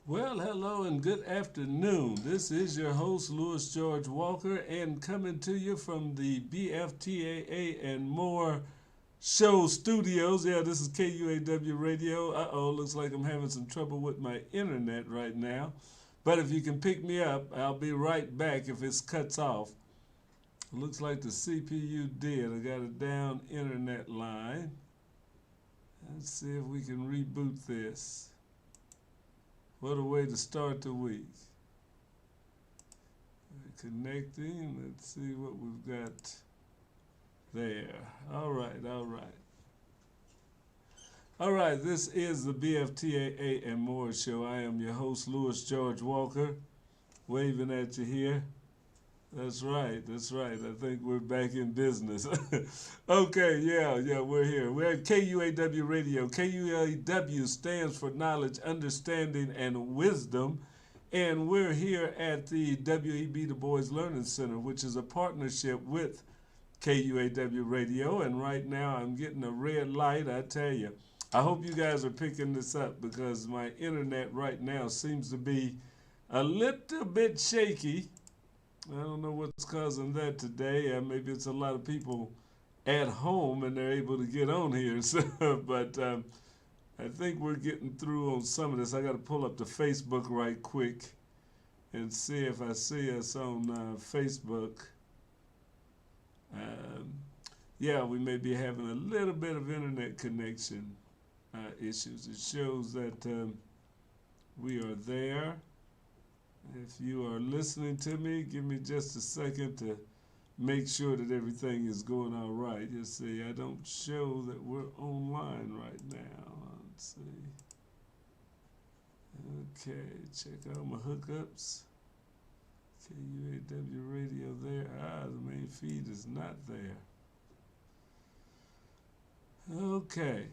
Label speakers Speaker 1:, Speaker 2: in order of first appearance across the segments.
Speaker 1: Well, hello and good afternoon. This is your host, Louis George Walker, and coming to you from the BFTAA and More show studios. Yeah, this is KUAW Radio. Uh-oh, looks like I'm having some trouble with my internet right now. But if you can pick me up, I'll be right back if it cuts off. Looks like the CPU did. I got a down internet line. Let's see if we can reboot this. What a way to start the week. Connecting. Let's see what we've got there. All right. All right, this is the BFTAA and More show. I am your host, Louis George Walker, waving at you here. That's right. I think we're back in business. Okay, yeah, we're here. We're at KUAW Radio. KUAW stands for Knowledge, Understanding, and Wisdom. And we're here at the W.E.B. Du Bois Learning Center, which is a partnership with KUAW Radio. And right now I'm getting a red light, I tell you. I hope you guys are picking this up because my internet right now seems to be a little bit shaky. I don't know what's causing that today. Maybe it's a lot of people at home and they're able to get on here. So, but I think we're getting through on some of this. I got to pull up the Facebook right quick and see if I see us on Facebook. Yeah, we may be having a little bit of internet connection issues. It shows that we are there. If you are listening to me, give me just a second to make sure that everything is going all right. You see, I don't show that we're online right now. Let's see. Okay, check out my hookups. KUAW Radio there. The main feed is not there. Okay.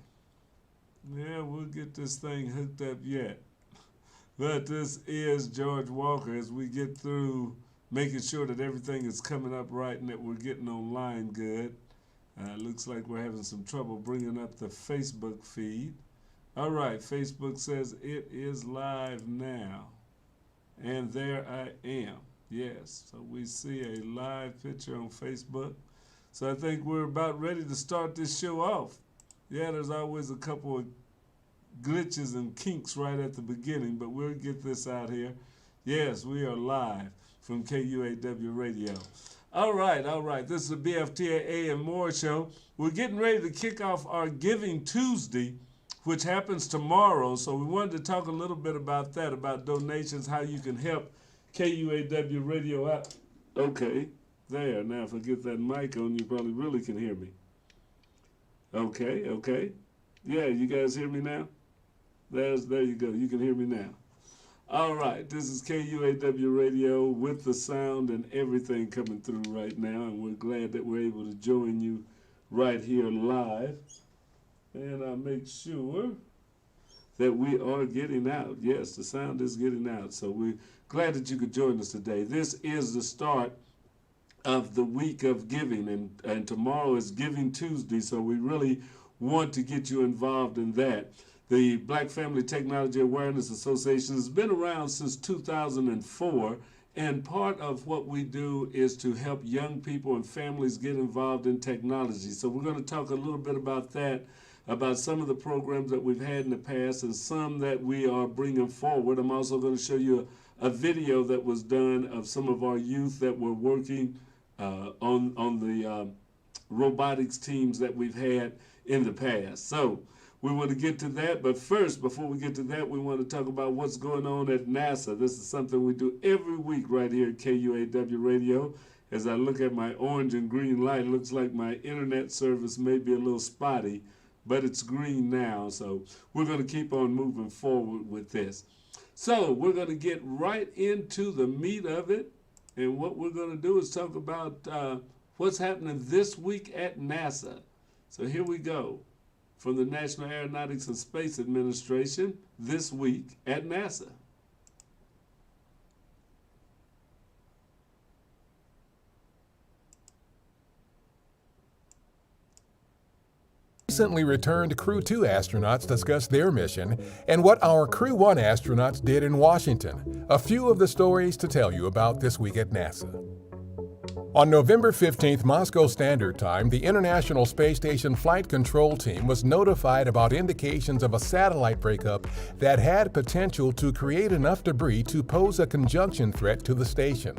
Speaker 1: Yeah, we'll get this thing hooked up yet. But this is George Walker as we get through making sure that everything is coming up right and that we're getting online good. Looks like we're having some trouble bringing up the Facebook feed. All right, Facebook says it is live now. And there I am. Yes, so we see a live picture on Facebook. So I think we're about ready to start this show off. Yeah, there's always a couple of glitches and kinks right at the beginning, but we'll get this out here. Yes, we are live from KUAW Radio. All right. This is the BFTAA and More show. We're getting ready to kick off our Giving Tuesday, which happens tomorrow. So we wanted to talk a little bit about that, about donations, how you can help KUAW Radio out. Okay. There, now if I get that mic on, you probably really can hear me. Okay. Yeah, you guys hear me now? There you go. You can hear me now. All right, this is KUAW Radio with the sound and everything coming through right now, and we're glad that we're able to join you right here live. And I'll make sure that we are getting out. Yes, the sound is getting out, so we're glad that you could join us today. This is the start of the week of giving, and tomorrow is Giving Tuesday, so we really want to get you involved in that. The Black Family Technology Awareness Association has been around since 2004, and part of what we do is to help young people and families get involved in technology. So we're going to talk a little bit about that, about some of the programs that we've had in the past and some that we are bringing forward. I'm also going to show you a video that was done of some of our youth that were working on the robotics teams that we've had in the past. So we want to get to that, but first, before we get to that, we want to talk about what's going on at NASA. This is something we do every week right here at KUAW Radio. As I look at my orange and green light, it looks like my internet service may be a little spotty, but it's green now, so we're going to keep on moving forward with this. So we're going to get right into the meat of it, and what we're going to do is talk about what's happening this week at NASA. So here we go. From the National Aeronautics and Space Administration this week at NASA.
Speaker 2: Recently returned Crew 2 astronauts discussed their mission and what our Crew 1 astronauts did in Washington. A few of the stories to tell you about this week at NASA. On November 15th, Moscow Standard Time, the International Space Station Flight Control Team was notified about indications of a satellite breakup that had potential to create enough debris to pose a conjunction threat to the station.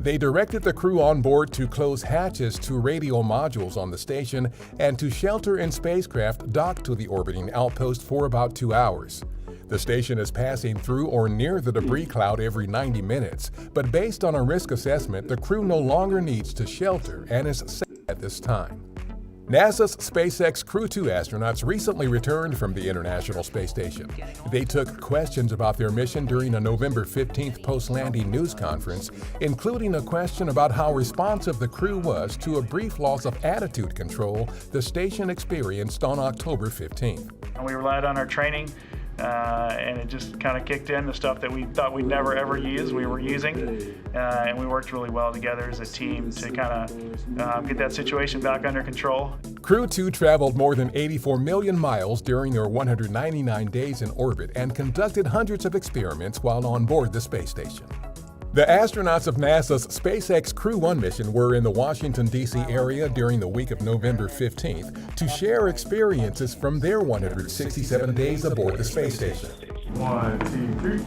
Speaker 2: They directed the crew on board to close hatches to radio modules on the station and to shelter in spacecraft docked to the orbiting outpost for about 2 hours. The station is passing through or near the debris cloud every 90 minutes, but based on a risk assessment, the crew no longer needs to shelter and is safe at this time. NASA's SpaceX Crew 2 astronauts recently returned from the International Space Station. They took questions about their mission during a November 15th post-landing news conference, including a question about how responsive the crew was to a brief loss of attitude control the station experienced on October 15th.
Speaker 3: We relied on our training, and it just kind of kicked in. The stuff that we thought we'd never ever use, we were using, and we worked really well together as a team to kind of get that situation back under control.
Speaker 2: Crew 2 traveled more than 84 million miles during their 199 days in orbit and conducted hundreds of experiments while on board the space station. The astronauts of NASA's SpaceX Crew 1 mission were in the Washington, D.C. area during the week of November 15th to share experiences from their 167 days aboard the space station.
Speaker 1: 1, 2, 3.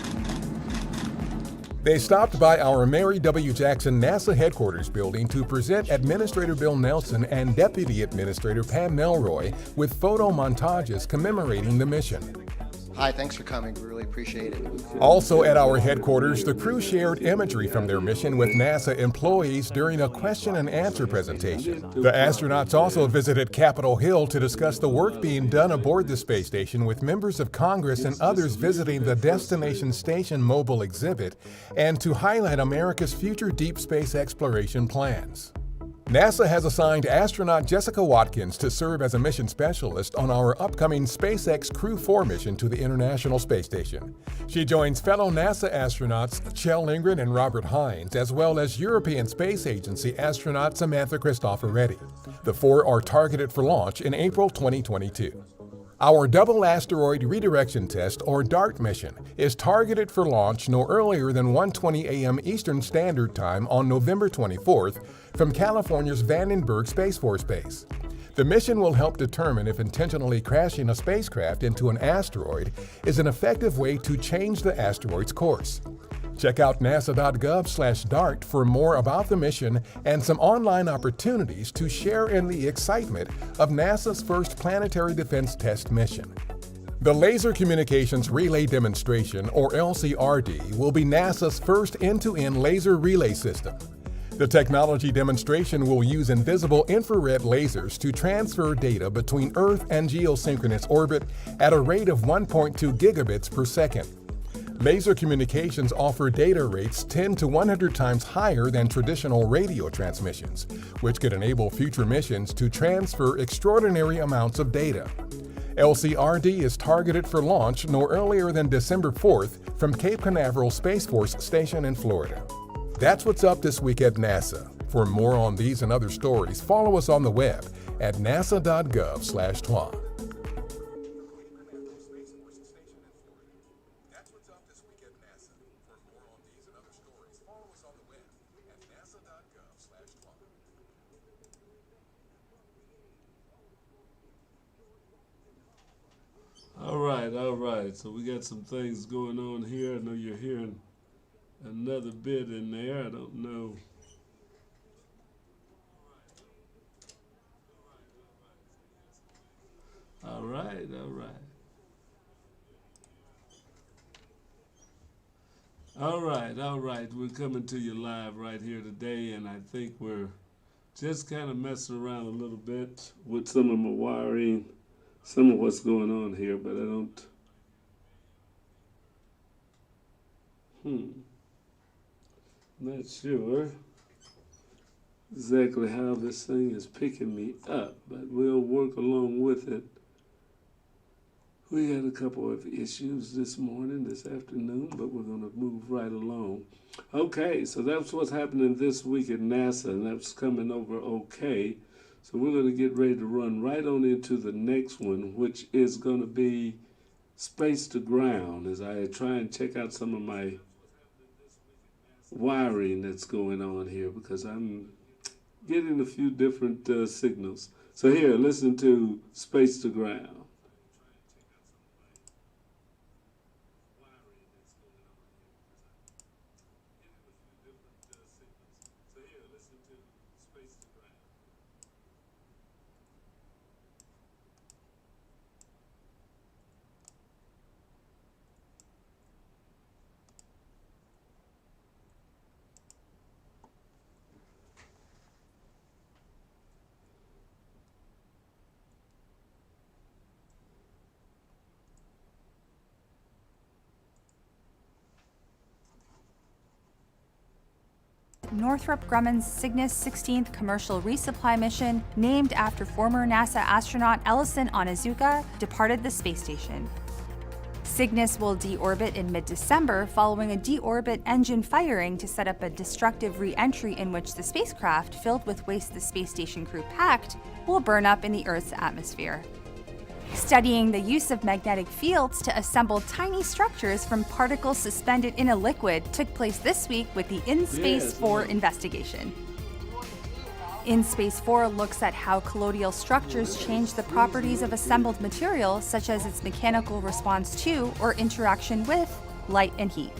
Speaker 2: They stopped by our Mary W. Jackson NASA headquarters building to present Administrator Bill Nelson and Deputy Administrator Pam Melroy with photo montages commemorating the mission.
Speaker 4: Hi, thanks for coming. We really appreciate it.
Speaker 2: Also at our headquarters, the crew shared imagery from their mission with NASA employees during a question and answer presentation. The astronauts also visited Capitol Hill to discuss the work being done aboard the space station with members of Congress and others visiting the Destination Station mobile exhibit and to highlight America's future deep space exploration plans. NASA has assigned astronaut Jessica Watkins to serve as a mission specialist on our upcoming SpaceX Crew 4 mission to the International Space Station. She joins fellow NASA astronauts Kjell Lindgren and Robert Hines, as well as European Space Agency astronaut Samantha Cristoforetti. The four are targeted for launch in April 2022. Our Double Asteroid Redirection Test, or DART mission, is targeted for launch no earlier than 1:20 a.m. Eastern Standard Time on November 24th from California's Vandenberg Space Force Base. The mission will help determine if intentionally crashing a spacecraft into an asteroid is an effective way to change the asteroid's course. Check out nasa.gov/DART for more about the mission and some online opportunities to share in the excitement of NASA's first planetary defense test mission. The Laser Communications Relay Demonstration, or LCRD, will be NASA's first end-to-end laser relay system. The technology demonstration will use invisible infrared lasers to transfer data between Earth and geosynchronous orbit at a rate of 1.2 gigabits per second. Laser communications offer data rates 10 to 100 times higher than traditional radio transmissions, which could enable future missions to transfer extraordinary amounts of data. LCRD is targeted for launch no earlier than December 4th from Cape Canaveral Space Force Station in Florida. That's what's up this week at NASA. For more on these and other stories, follow us on the web at nasa.gov/TWA.
Speaker 1: All right. So we got some things going on here. I know you're hearing another bit in there. I don't know. All right. We're coming to you live right here today, and I think we're just kind of messing around a little bit with some of my wiring, some of what's going on here, but I don't. Not sure exactly how this thing is picking me up, but we'll work along with it. We had a couple of issues this afternoon, but we're going to move right along. Okay, so that's what's happening this week at NASA, and that's coming over okay. So we're going to get ready to run right on into the next one, which is going to be space to ground, as I try and check out some of my wiring that's going on here, because I'm getting a few different signals. So here, listen to space to ground.
Speaker 5: Northrop Grumman's Cygnus 16th commercial resupply mission, named after former NASA astronaut Ellison Onizuka, departed the space station. Cygnus will deorbit in mid-December following a deorbit engine firing to set up a destructive re-entry in which the spacecraft, filled with waste the space station crew packed, will burn up in the Earth's atmosphere. Studying the use of magnetic fields to assemble tiny structures from particles suspended in a liquid took place this week with the InSpace 4 investigation. InSpace 4 looks at how colloidal structures change the properties of assembled material, such as its mechanical response to or interaction with light and heat.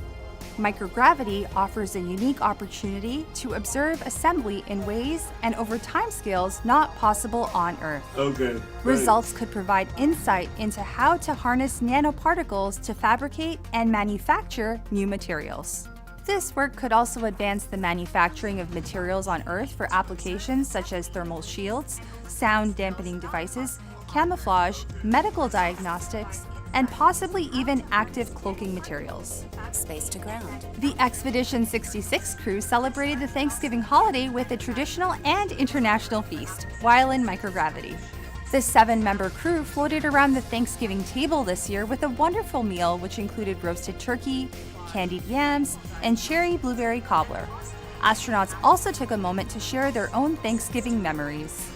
Speaker 5: Microgravity offers a unique opportunity to observe assembly in ways and over timescales not possible on Earth.
Speaker 1: Okay.
Speaker 5: Results could provide insight into how to harness nanoparticles to fabricate and manufacture new materials. This work could also advance the manufacturing of materials on Earth for applications such as thermal shields, sound dampening devices, camouflage, medical diagnostics, and possibly even active cloaking materials.
Speaker 6: Space to ground.
Speaker 5: The Expedition 66 crew celebrated the Thanksgiving holiday with a traditional and international feast while in microgravity. The 7-member crew floated around the Thanksgiving table this year with a wonderful meal which included roasted turkey, candied yams, and cherry blueberry cobbler. Astronauts also took a moment to share their own Thanksgiving memories.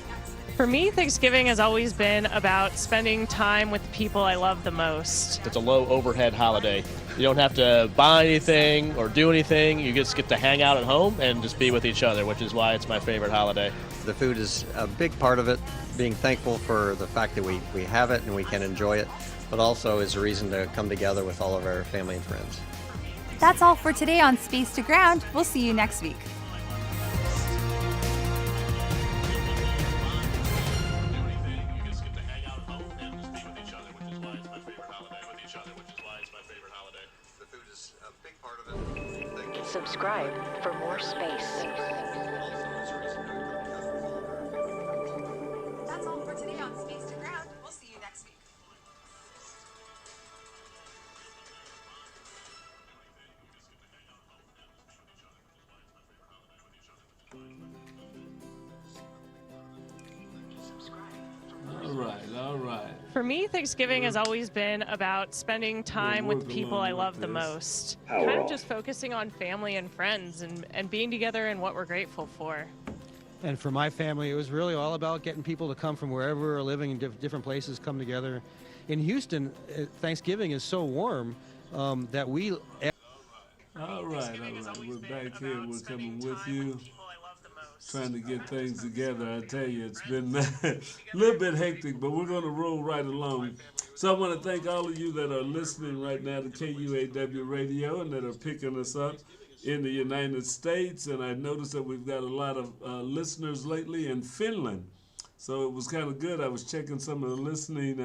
Speaker 7: For me, Thanksgiving has always been about spending time with the people I love the most.
Speaker 8: It's a low overhead holiday. You don't have to buy anything or do anything. You just get to hang out at home and just be with each other, which is why it's my favorite holiday.
Speaker 9: The food is a big part of it, being thankful for the fact that we have it and we can enjoy it, but also is a reason to come together with all of our family and friends.
Speaker 5: That's all for today on Space to Ground. We'll see you next week.
Speaker 6: Subscribe for more space.
Speaker 7: For me, Thanksgiving has always been about spending time with the people I love the most. Kind of just focusing on family and friends and being together and what we're grateful for.
Speaker 6: And for my family, it was really all about getting people to come from wherever we're living in different places, come together. In Houston, Thanksgiving is so warm that we...
Speaker 1: All right. We're back here. We're coming with you, trying to get things together. I tell you, it's been a little bit hectic, but we're going to roll right along. So I want to thank all of you that are listening right now to KUAW Radio and that are picking us up in the United States. And I noticed that we've got a lot of listeners lately in Finland. So it was kind of good. I was checking some of the listening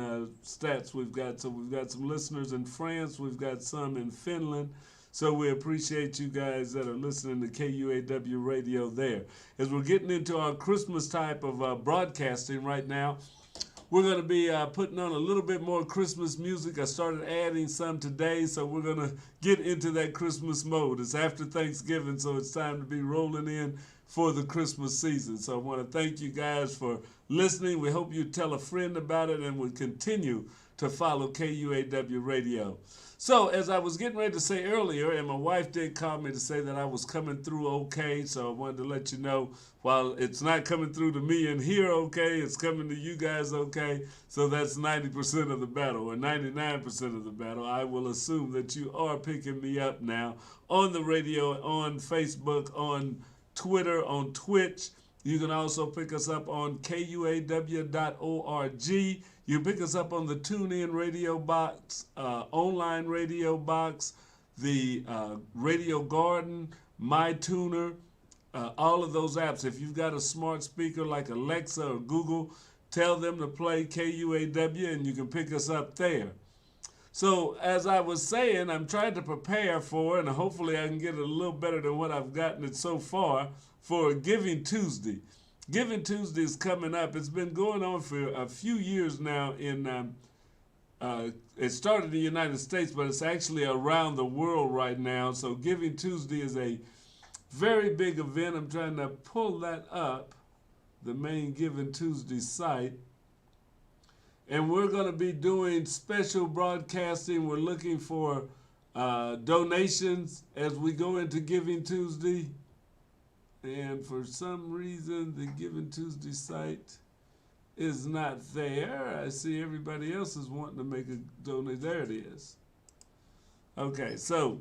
Speaker 1: stats we've got. So we've got some listeners in France. We've got some in Finland. So we appreciate you guys that are listening to KUAW Radio there. As we're getting into our Christmas type of broadcasting right now, we're going to be putting on a little bit more Christmas music. I started adding some today, so we're going to get into that Christmas mode. It's after Thanksgiving, so it's time to be rolling in for the Christmas season. So I want to thank you guys for listening. We hope you tell a friend about it, and we'll continue to follow KUAW Radio. So, as I was getting ready to say earlier, and my wife did call me to say that I was coming through okay, so I wanted to let you know, while it's not coming through to me in here okay, it's coming to you guys okay, so that's 90% of the battle, or 99% of the battle. I will assume that you are picking me up now on the radio, on Facebook, on Twitter, on Twitch. You can also pick us up on KUAW.org. You pick us up on the TuneIn radio box, online radio box, the Radio Garden, MyTuner, all of those apps. If you've got a smart speaker like Alexa or Google, tell them to play KUAW and you can pick us up there. So as I was saying, I'm trying to prepare for, and hopefully I can get it a little better than what I've gotten it so far, for Giving Tuesday. Giving Tuesday is coming up. It's been going on for a few years now. It started in the United States, but it's actually around the world right now. So Giving Tuesday is a very big event. I'm trying to pull that up, the main Giving Tuesday site. And we're going to be doing special broadcasting. We're looking for donations as we go into Giving Tuesday. And for some reason, the Giving Tuesday site is not there. I see everybody else is wanting to make a donation. There it is. Okay, so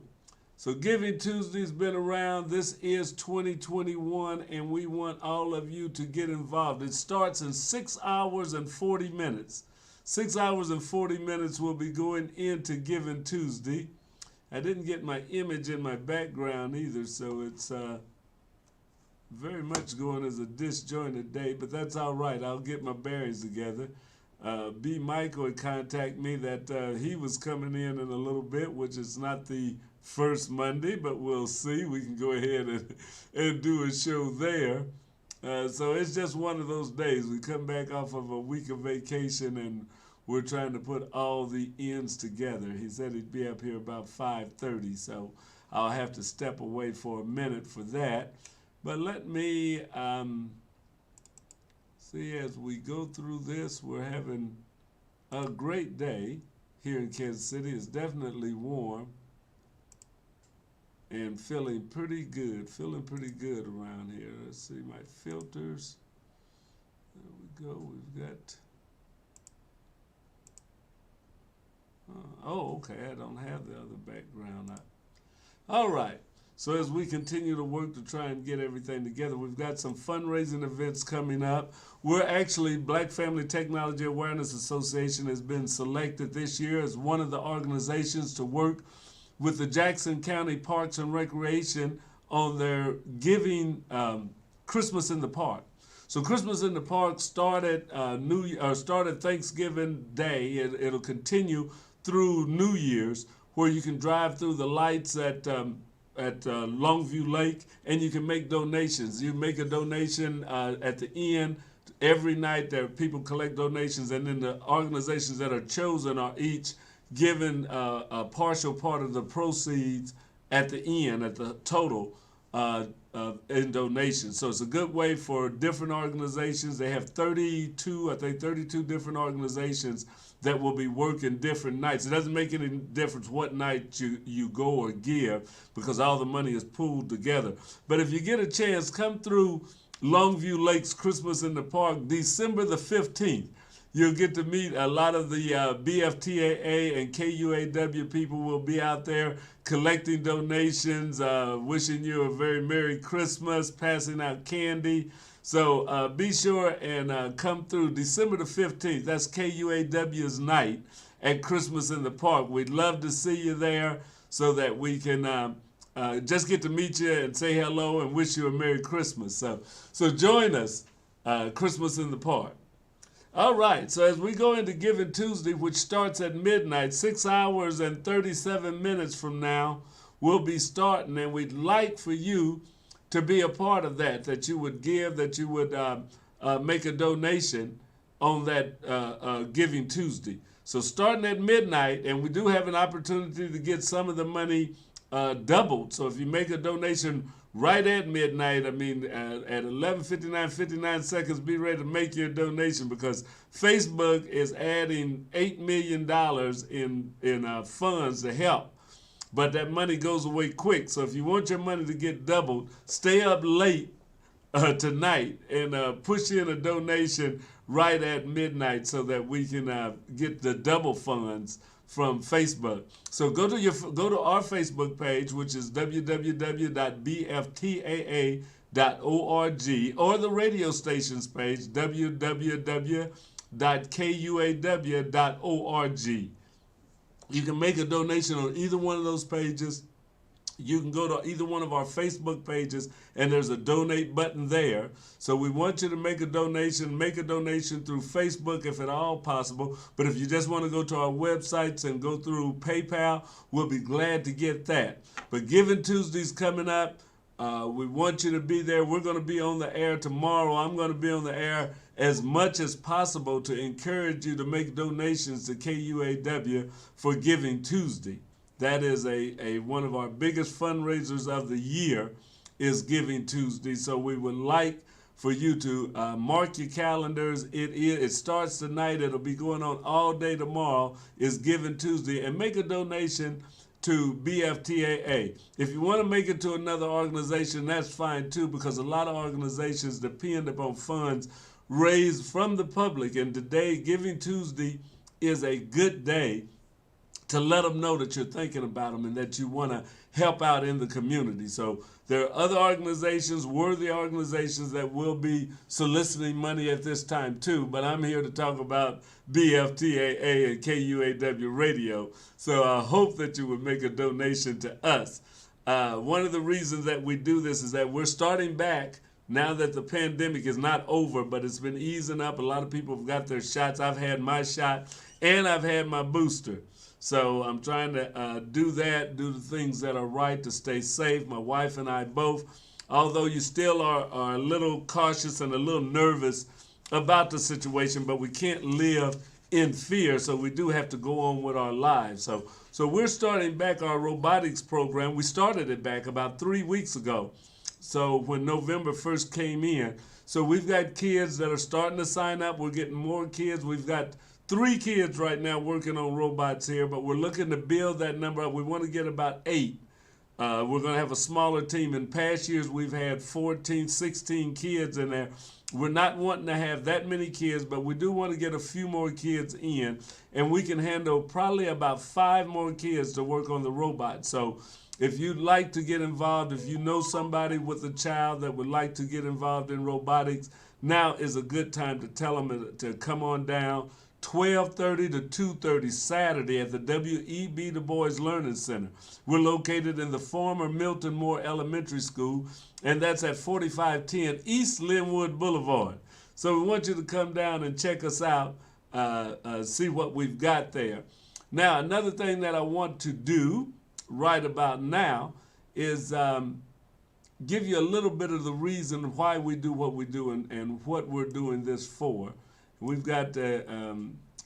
Speaker 1: Giving Tuesday's been around. This is 2021, and we want all of you to get involved. It starts in 6 hours and 40 minutes. 6 hours and 40 minutes we'll be going into Giving Tuesday. I didn't get my image in my background either, so it's very much going as a disjointed day, but that's all right. I'll get my bearings together. B. Michael had contacted me that he was coming in a little bit, which is not the first Monday, but we'll see. We can go ahead and do a show there. So it's just one of those days. We come back off of a week of vacation, and we're trying to put all the ends together. He said he'd be up here about 5:30, so I'll have to step away for a minute for that. But let me see, as we go through this, we're having a great day here in Kansas City. It's definitely warm and feeling pretty good around here. Let's see my filters. There we go. We've got, okay, I don't have the other background up. All right. So as we continue to work to try and get everything together, we've got some fundraising events coming up. We're actually, Black Family Technology Awareness Association has been selected this year as one of the organizations to work with the Jackson County Parks and Recreation on their giving Christmas in the Park. So Christmas in the Park started started Thanksgiving Day. It'll continue through New Year's, where you can drive through the lights at Longview Lake, and you can make donations. You make a donation at the end. Every night there people collect donations, and then the organizations that are chosen are each given a partial part of the proceeds at the end, at the total in donations. So it's a good way for different organizations. They have 32 different organizations that will be working different nights. It doesn't make any difference what night you go or give, because all the money is pooled together. But if you get a chance, come through Longview Lakes Christmas in the Park, December the 15th. You'll get to meet a lot of the BFTAA and KUAW people will be out there collecting donations, wishing you a very Merry Christmas, passing out candy. So be sure and come through December the 15th. That's KUAW's night at Christmas in the Park. We'd love to see you there so that we can just get to meet you and say hello and wish you a Merry Christmas. So join us, Christmas in the Park. All right, so as we go into Giving Tuesday, which starts at midnight, 6 hours and 37 minutes from now, we'll be starting, and we'd like for you to be a part of that you would give, that you would make a donation on that Giving Tuesday. So starting at midnight, and we do have an opportunity to get some of the money doubled. So if you make a donation right at midnight, at 11:59 seconds, be ready to make your donation, because Facebook is adding $8 million in funds to help. But that money goes away quick. So if you want your money to get doubled, stay up late tonight and push in a donation right at midnight so that we can get the double funds from Facebook. So go to our Facebook page, which is www.bftaa.org, or the radio station's page, www.kuaw.org. You can make a donation on either one of those pages. You can go to either one of our Facebook pages, and there's a donate button there. So we want you to make a donation through Facebook if at all possible. But if you just want to go to our websites and go through PayPal, we'll be glad to get that. But Giving Tuesday's coming up. We want you to be there. We're going to be on the air tomorrow. I'm going to be on the air as much as possible to encourage you to make donations to KUAW for Giving Tuesday. That is one of our biggest fundraisers of the year, is Giving Tuesday. So we would like for you to mark your calendars. It starts tonight. It'll be going on all day tomorrow. Is Giving Tuesday, and make a donation to BFTAA. If you want to make it to another organization, that's fine too, because a lot of organizations depend upon funds raised from the public. And today, Giving Tuesday, is a good day to let them know that you're thinking about them and that you want to help out in the community. So there are other organizations, worthy organizations, that will be soliciting money at this time too, but I'm here to talk about BFTAA and KUAW Radio. So I hope that you would make a donation to us. One of the reasons that we do this is that we're starting back now that the pandemic is not over, but it's been easing up. A lot of people have got their shots. I've had my shot and I've had my booster. So I'm trying to do the things that are right to stay safe. My wife and I both, although you still are a little cautious and a little nervous about the situation, but we can't live in fear, so we do have to go on with our lives. So we're starting back our robotics program. We started it back about 3 weeks ago. So when November 1st came in, so we've got kids that are starting to sign up. We're getting more kids. We've got 3 kids right now working on robots here, but we're looking to build that number up. We want to get about 8. We're going to have a smaller team. In past years, we've had 14, 16 kids in there. We're not wanting to have that many kids, but we do want to get a few more kids in, and we can handle probably about 5 more kids to work on the robot. So if you'd like to get involved, if you know somebody with a child that would like to get involved in robotics, now is a good time to tell them to come on down. 12:30 to 2:30 Saturday at the W.E.B. Du Bois Learning Center. We're located in the former Milton Moore Elementary School, and that's at 4510 East Linwood Boulevard. So we want you to come down and check us out, see what we've got there. Now, another thing that I want to do right about now is give you a little bit of the reason why we do what we do and what we're doing this for. We've got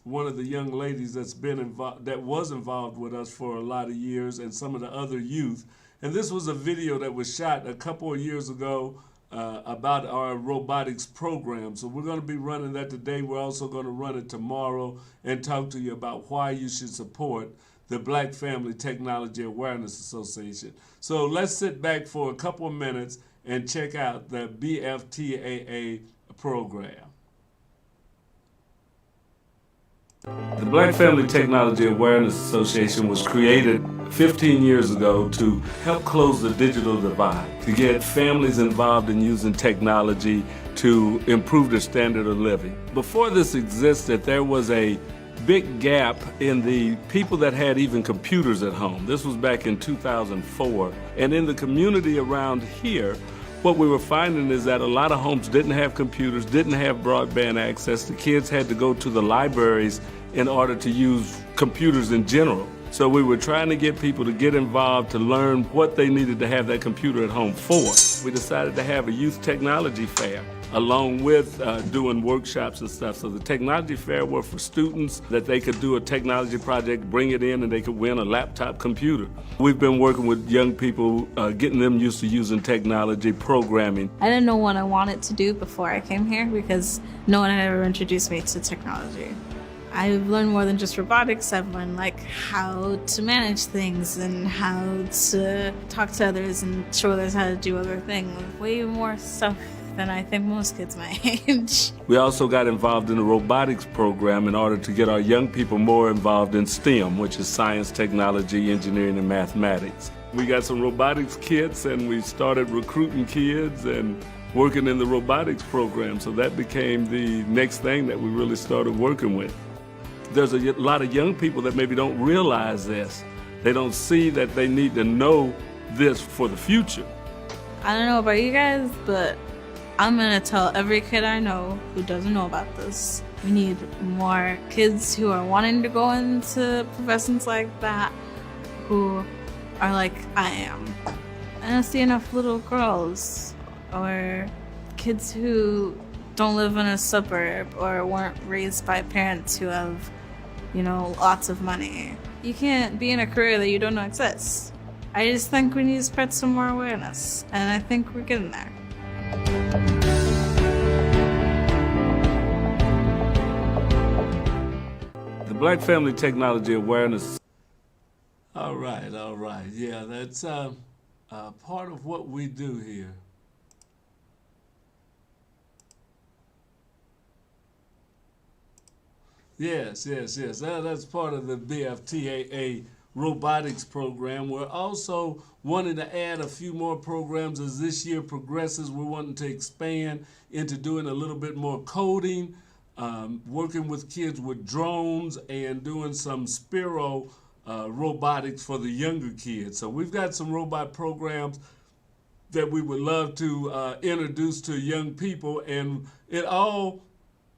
Speaker 1: one of the young ladies that's been involved, that was involved with us for a lot of years, and some of the other youth. And this was a video that was shot a couple of years ago about our robotics program. So we're going to be running that today. We're also going to run it tomorrow and talk to you about why you should support the Black Family Technology Awareness Association. So let's sit back for a couple of minutes and check out the BFTAA program. The Black Family Technology Awareness Association was created 15 years ago to help close the digital divide, to get families involved in using technology to improve their standard of living. Before this existed, there was a big gap in the people that had even computers at home. This was back in 2004. And in the community around here, what we were finding is that a lot of homes didn't have computers, didn't have broadband access. The kids had to go to the libraries in order to use computers in general. So we were trying to get people to get involved to learn what they needed to have that computer at home for. We decided to have a youth technology fair along with doing workshops and stuff. So the technology fair were for students that they could do a technology project, bring it in, and they could win a laptop computer. We've been working with young people, getting them used to using technology, programming.
Speaker 10: I didn't know what I wanted to do before I came here because no one had ever introduced me to technology. I've learned more than just robotics. I've learned like how to manage things and how to talk to others and show others how to do other things. Way more stuff than I think most kids my age.
Speaker 1: We also got involved in the robotics program in order to get our young people more involved in STEM, which is science, technology, engineering, and mathematics. We got some robotics kits and we started recruiting kids and working in the robotics program. So that became the next thing that we really started working with. There's a lot of young people that maybe don't realize this. They don't see that they need to know this for the future.
Speaker 10: I don't know about you guys, but I'm gonna tell every kid I know who doesn't know about this. We need more kids who are wanting to go into professions like that, who are like I am. I don't see enough little girls or kids who don't live in a suburb or weren't raised by parents who have, lots of money. You can't be in a career that you don't know exists. I just think we need to spread some more awareness, and I think we're getting there.
Speaker 1: The Black Family Technology Awareness. All right. Yeah, that's part of what we do here. Yes. That's part of the BFTAA robotics program. We're also wanting to add a few more programs as this year progresses. We're wanting to expand into doing a little bit more coding, working with kids with drones, and doing some Spiro robotics for the younger kids. So we've got some robot programs that we would love to introduce to young people, and it all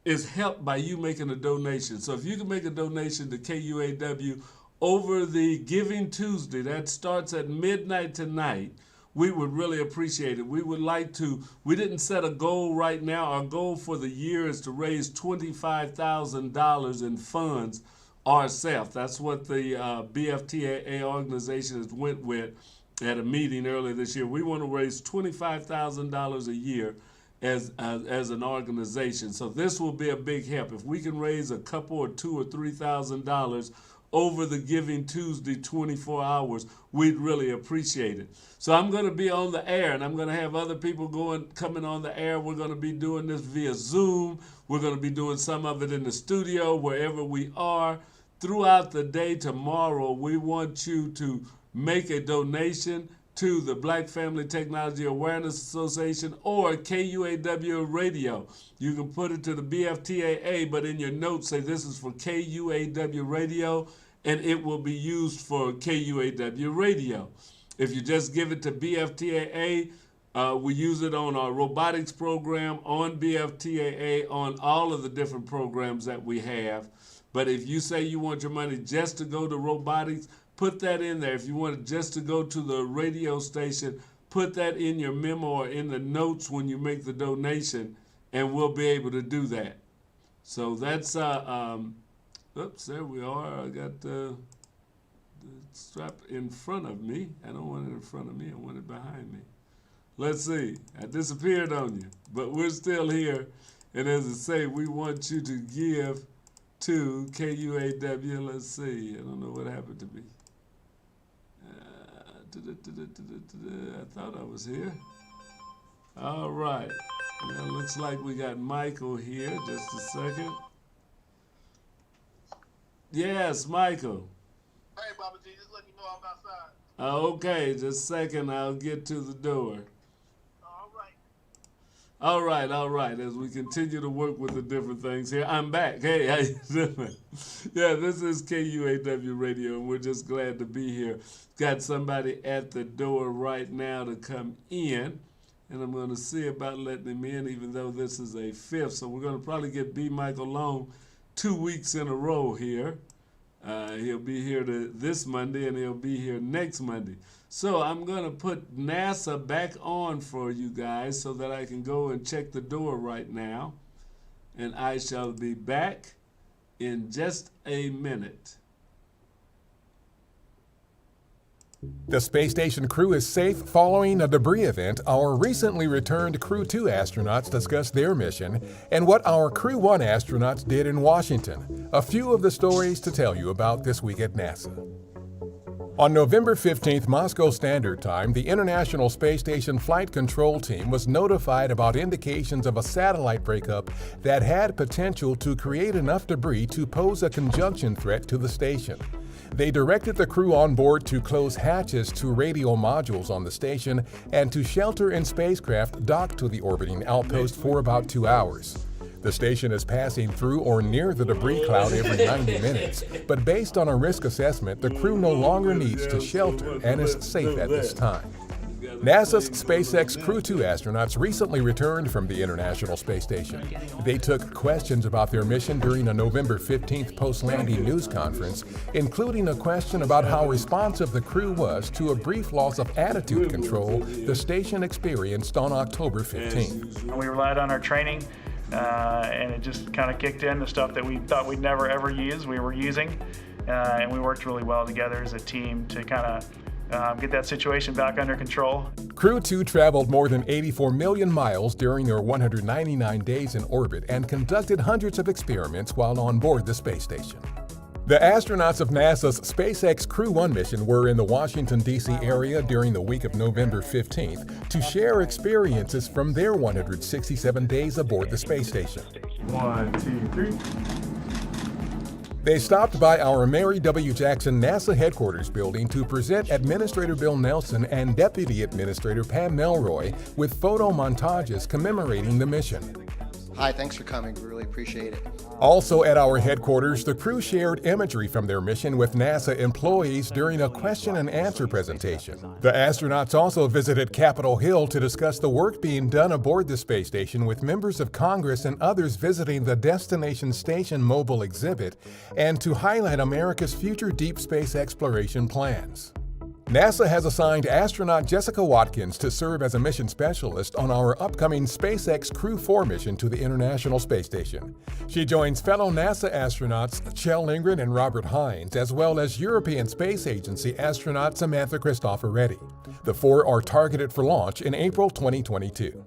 Speaker 1: is helped by you making a donation. So if you can make a donation to KUAW over the Giving Tuesday, that starts at midnight tonight, we would really appreciate it. We would like to, we didn't set a goal right now. Our goal for the year is to raise $25,000 in funds ourselves. That's what the BFTAA organization has went with at a meeting earlier this year. We want to raise $25,000 a year as an organization. So this will be a big help. If we can raise a couple or $2,000 or $3,000 over the Giving Tuesday 24 hours, we'd really appreciate it. So I'm going to be on the air, and I'm going to have other people coming on the air. We're going to be doing this via Zoom. We're going to be doing some of it in the studio, wherever we are. Throughout the day tomorrow, we want you to make a donation to the Black Family Technology Awareness Association or KUAW Radio. You can put it to the BFTAA, but in your notes say this is for KUAW Radio, and it will be used for KUAW Radio. If you just give it to BFTAA, we use it on our robotics program, on BFTAA, on all of the different programs that we have. But if you say you want your money just to go to robotics, put that in there. If you want it just to go to the radio station, put that in your memo or in the notes when you make the donation, and we'll be able to do that. So that's, oops, there we are. I got strap in front of me. I don't want it in front of me. I want it behind me. Let's see. I disappeared on you, but we're still here. And as I say, we want you to give to KUAW. Let's see. I don't know what happened to me. I thought I was here. All right. Now looks like we got Michael here. Just a second. Yes, Michael.
Speaker 11: Hey, Baba G, just let me know I'm outside.
Speaker 1: Okay, just a second. I'll get to the door.
Speaker 11: All right.
Speaker 1: All right. As we continue to work with the different things here, I'm back. Hey, how you doing? Yeah, this is KUAW Radio, and we're just glad to be here. Got somebody at the door right now to come in, and I'm going to see about letting him in, even though this is a fifth. So we're going to probably get B. Michael Long 2 weeks in a row here. He'll be here this Monday, and he'll be here next Monday. So I'm going to put NASA back on for you guys so that I can go and check the door right now. And I shall be back in just a minute.
Speaker 2: The space station crew is safe following a debris event. Our recently returned Crew 2 astronauts discussed their mission and what our Crew 1 astronauts did in Washington. A few of the stories to tell you about this week at NASA. On November 15th, Moscow Standard Time, the International Space Station Flight Control Team was notified about indications of a satellite breakup that had potential to create enough debris to pose a conjunction threat to the station. They directed the crew on board to close hatches to radio modules on the station and to shelter in spacecraft docked to the orbiting outpost for about 2 hours. The station is passing through or near the debris cloud every 90 minutes, but based on a risk assessment, the crew no longer needs to shelter and is safe at this time. NASA's SpaceX Crew 2 astronauts recently returned from the International Space Station. They took questions about their mission during a November 15th post-landing news conference, including a question about how responsive the crew was to a brief loss of attitude control the station experienced on October 15th.
Speaker 3: We relied on our training, and it just kind of kicked in the stuff that we thought we'd never ever use, we were using, and we worked really well together as a team to kind of get that situation back under control.
Speaker 2: Crew 2 traveled more than 84 million miles during their 199 days in orbit and conducted hundreds of experiments while on board the space station. The astronauts of NASA's SpaceX Crew 1 mission were in the Washington, D.C. area during the week of November 15th to share experiences from their 167 days aboard the space station.
Speaker 1: 1, 2, 3.
Speaker 2: They stopped by our Mary W. Jackson NASA headquarters building to present Administrator Bill Nelson and Deputy Administrator Pam Melroy with photo montages commemorating the mission.
Speaker 4: Hi, thanks for coming. We really appreciate it.
Speaker 2: Also at our headquarters, the crew shared imagery from their mission with NASA employees during a question and answer presentation. The astronauts also visited Capitol Hill to discuss the work being done aboard the space station with members of Congress and others visiting the Destination Station mobile exhibit and to highlight America's future deep space exploration plans. NASA has assigned astronaut Jessica Watkins to serve as a mission specialist on our upcoming SpaceX Crew 4 mission to the International Space Station. She joins fellow NASA astronauts Kjell Lindgren and Robert Hines, as well as European Space Agency astronaut Samantha Cristoforetti. The four are targeted for launch in April 2022.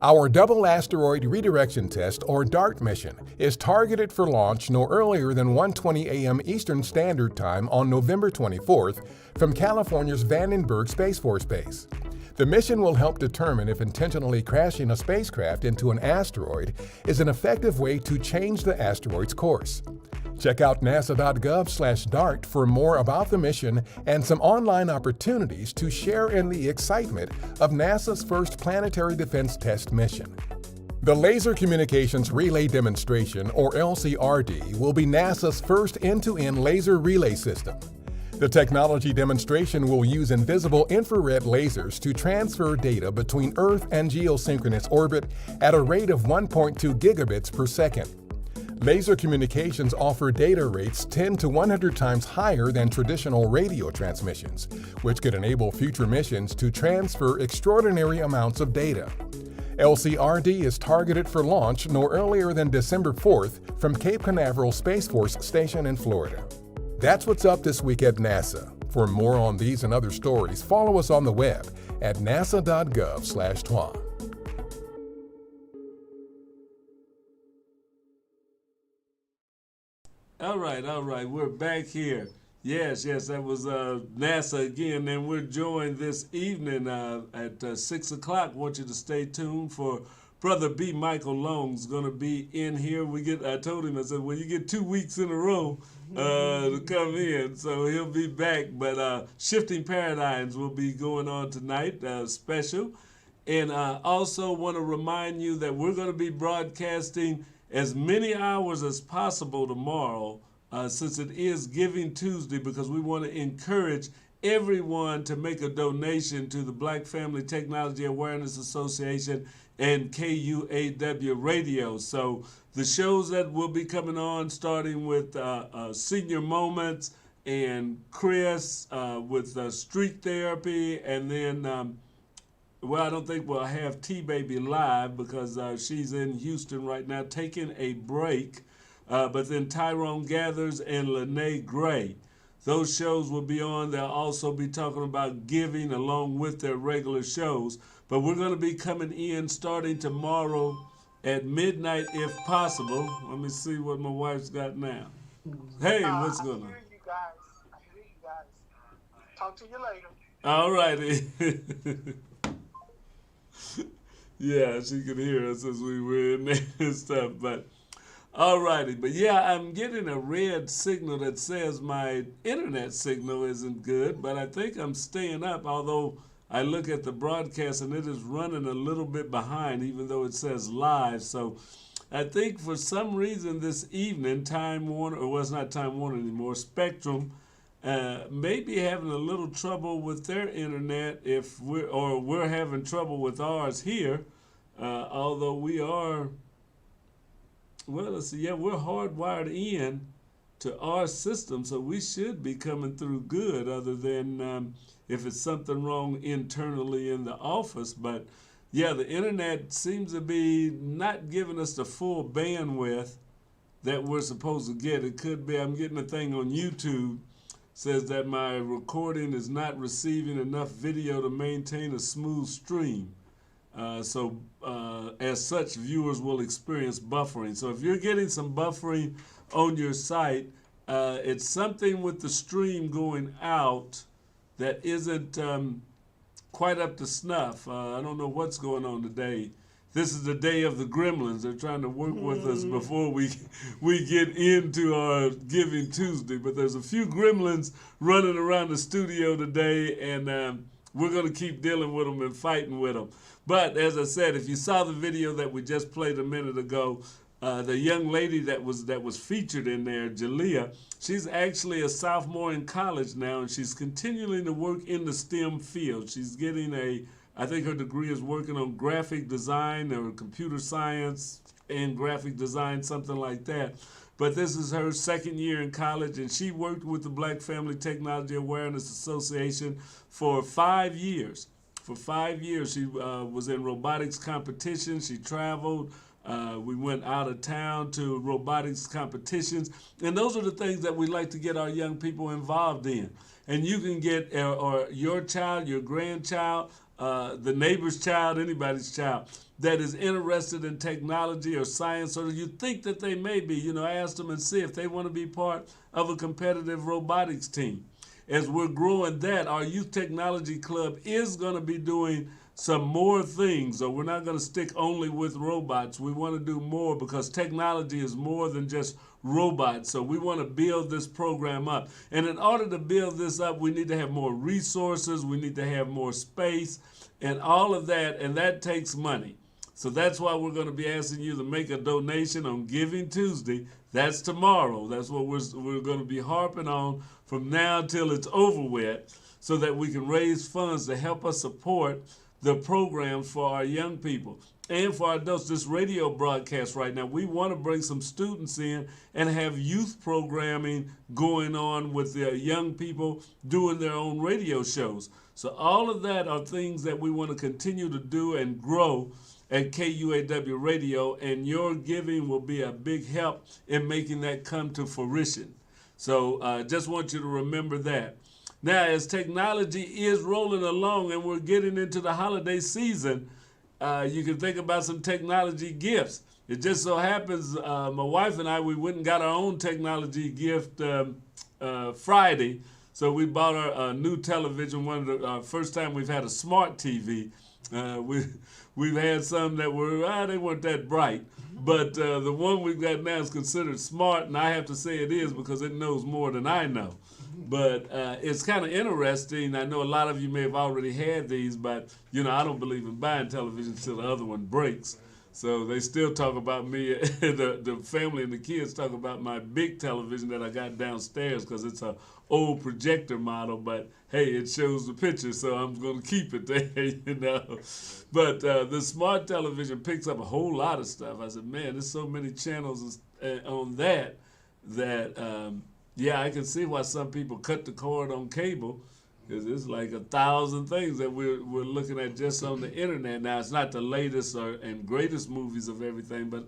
Speaker 2: Our Double Asteroid Redirection Test, or DART mission, is targeted for launch no earlier than 1:20 a.m. Eastern Standard Time on November 24th from California's Vandenberg Space Force Base. The mission will help determine if intentionally crashing a spacecraft into an asteroid is an effective way to change the asteroid's course. Check out nasa.gov/DART for more about the mission and some online opportunities to share in the excitement of NASA's first planetary defense test mission. The Laser Communications Relay Demonstration, or LCRD, will be NASA's first end-to-end laser relay system. The technology demonstration will use invisible infrared lasers to transfer data between Earth and geosynchronous orbit at a rate of 1.2 gigabits per second. Laser communications offer data rates 10 to 100 times higher than traditional radio transmissions, which could enable future missions to transfer extraordinary amounts of data. LCRD is targeted for launch no earlier than December 4th from Cape Canaveral Space Force Station in Florida. That's what's up this week at NASA. For more on these and other stories, follow us on the web at nasa.gov/TWA.
Speaker 1: All right. We're back here. Yes, that was NASA again, and we're joined this evening at 6 o'clock. Want you to stay tuned for Brother B. Michael Long's going to be in here. I told him, I said, well, you get 2 weeks in a row to come in, so he'll be back. But Shifting Paradigms will be going on tonight, special. And also want to remind you that we're going to be broadcasting as many hours as possible tomorrow, since it is Giving Tuesday, because we want to encourage everyone to make a donation to the Black Family Technology Awareness Association and KUAW Radio. So the shows that will be coming on, starting with Senior Moments and Chris with Street Therapy, and then well, I don't think we'll have T-Baby live because she's in Houston right now taking a break. But then Tyrone Gathers and Lene Gray. Those shows will be on. They'll also be talking about giving along with their regular shows. But we're going to be coming in starting tomorrow at midnight if possible. Let me see what my wife's got now. Hey, what's going on?
Speaker 11: I hear you guys. Talk to you later.
Speaker 1: All righty. Yeah, she could hear us as we were in there and stuff, but all righty. But yeah, I'm getting a red signal that says my internet signal isn't good, but I think I'm staying up, although I look at the broadcast and it is running a little bit behind, even though it says live. So I think for some reason this evening, Time Warner, or well, it's not Time Warner anymore, Spectrum, may be having a little trouble with their internet we're having trouble with ours here, although we are, well, let's see, yeah, we're hardwired in to our system, so we should be coming through good, other than if it's something wrong internally in the office. But yeah, the internet seems to be not giving us the full bandwidth that we're supposed to get. It could be, I'm getting a thing on YouTube, says that my recording is not receiving enough video to maintain a smooth stream. So as such, viewers will experience buffering. So if you're getting some buffering on your site, it's something with the stream going out that isn't quite up to snuff. I don't know what's going on today. This is the day of the gremlins. They're trying to work with us before we get into our Giving Tuesday. But there's a few gremlins running around the studio today, and we're going to keep dealing with them and fighting with them. But as I said, if you saw the video that we just played a minute ago, the young lady that was featured in there, Jalea, she's actually a sophomore in college now, and she's continuing to work in the STEM field. She's getting I think her degree is working on graphic design or computer science and graphic design, something like that. But this is her second year in college, and she worked with the Black Family Technology Awareness Association for 5 years. For 5 years, she was in robotics competitions. She traveled. We went out of town to robotics competitions. And those are the things that we like to get our young people involved in. And you can get or your child, your grandchild, the neighbor's child, anybody's child that is interested in technology or science, or you think that they may be, ask them and see if they want to be part of a competitive robotics team. As we're growing that, our Youth Technology Club is going to be doing some more things, so we're not going to stick only with robots. We want to do more because technology is more than just robots. So we want to build this program up. And in order to build this up, we need to have more resources. We need to have more space and all of that, and that takes money. So that's why we're going to be asking you to make a donation on Giving Tuesday. That's tomorrow. That's what we're going to be harping on from now till it's over with, so that we can raise funds to help us support the programs for our young people and for our adults. This radio broadcast right now, we want to bring some students in and have youth programming going on with the young people doing their own radio shows. So all of that are things that we want to continue to do and grow at KUAW Radio, and your giving will be a big help in making that come to fruition. So just want you to remember that. Now, as technology is rolling along and we're getting into the holiday season, you can think about some technology gifts. It just so happens my wife and I, we went and got our own technology gift Friday. So we bought a new television, one of the first time we've had a smart TV. We've had some that were, they weren't that bright. But the one we've got now is considered smart, and I have to say it is because it knows more than I know. But it's kind of interesting. I know a lot of you may have already had these, but, you know, I don't believe in buying televisions till the other one breaks. So they still talk about me, the family and the kids talk about my big television that I got downstairs because it's a old projector model, but hey, it shows the picture, so I'm going to keep it there, you know. But the smart television picks up a whole lot of stuff. I said, man, there's so many channels on that yeah, I can see why some people cut the cord on cable, because it's like 1,000 things that we're looking at just on the internet. Now, it's not the latest and greatest movies of everything, but